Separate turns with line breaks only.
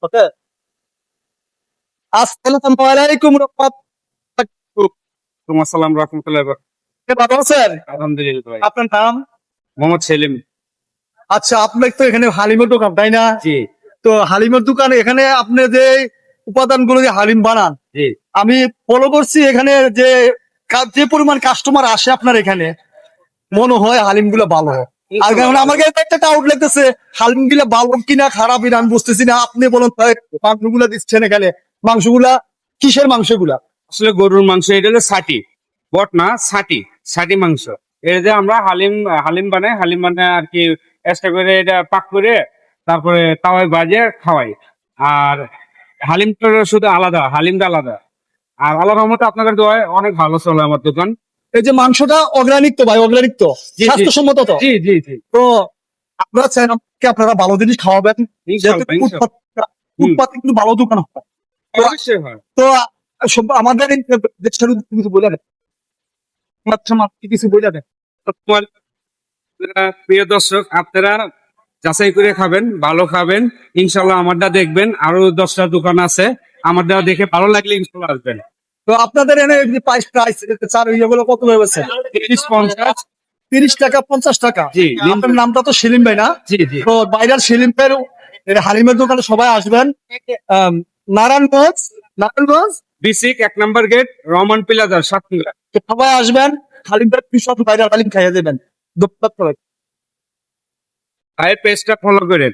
সাথে। আসসালামু আলাইকুম
আসসালাম রাহমাতুল্লাহি ওয়া বারাকাতুহু।
ভালো আছেন?
আলহামদুলিল্লাহ ভাই।
আপনার নাম?
মোহাম্মদ সেলিম।
আচ্ছা, আপনার তো এখানে হালিমের দোকান, তাই না?
জি
তো হালিমের দোকান, এখানে আপনি যে উপাদানগুলো দিয়ে হালিম বানান,
জি।
আমি ফলো করছি। এখানে যে যে পরিমাণ কাস্টমার আসে আপনার এখানে, মনে হয় হালিম গুলো ভালো হয়। আর কারণ আমার কাছে একটা ডাউট লাগতেছে, হালিম গুলা ভালো কিনা খারাপ কিনা আমি বুঝতেছি না। আপনি বলুন তো, মাংসগুলা দিচ্ছেন এখানে, মাংসগুলা কিসের মাংসগুলা?
আসলে গরুর মাংস, এটা হলো ছাটি, বট না, ছাটি, ছাটি মাংস। এটা যে আমরা হালিম হালিম বানাই, হালিম বানাই আর কি, এক্সট্রা করে এটা পাক করে তারপরে তাওয়ায় ভাজে খাওয়াই। আর হালিমটা শুধু আলাদা, হালিমটা আলাদা। আর আল্লাহর রহমতে আপনাদের দোয়ায় অনেক ভালো চলে আমার দোকান।
এই যে মাংসটা অর্গানিক তো ভাই, অর্গানিক তো,
জি, জি।
স্বাস্থ্যসম্মত তো।
জি জি জি।
তো আপনারা চান আমাকে, আপনারা ভালো জিনিস খাওয়াবেন,
ইনশাআল্লাহ,
যাতে
ইনশাআল্লাহ।
ফুটপাত কিন্তু ভালো দোকান হয়।
অবশ্যই হয়।
তো আমাদের এই দেশটার উদ্দেশ্যে কিছু বলে দেন, কিছু বলে দেন।
তোমার প্রিয় দর্শক, আপনারা যাচাই করে খাবেন, ভালো খাবেন। ইনশাল্লাহ আমারটা দেখবেন, আরো 10টা দোকান আছে, আমারটা দেখে ভালো লাগলে ইনশাল্লাহ আসবেন।
তো আপনাদের এনে প্রাইস প্রাইস চার ইয়েগুলো কত হয়েছে?
30-50।
30 টাকা, 50 টাকা।
জি।
আপনার নামটা তো সেলিম ভাই না?
জি জি।
তো বাইরের সেলিমের হালিমের দোকানে সবাই আসবেন। আম, নারায়ণগঞ্জ, নারায়ণগঞ্জ
বিসিক 1 নম্বর গেট, রহমান প্লাজা, সাতক্ষীরা।
তো সবাই আসবেন, হালিমটা বিশ্বত বাইরের হালিম খাইয়ে দেবেন। ধন্যবাদ সবাইকে।
ভাইয়ের পেজটা ফলো করেন।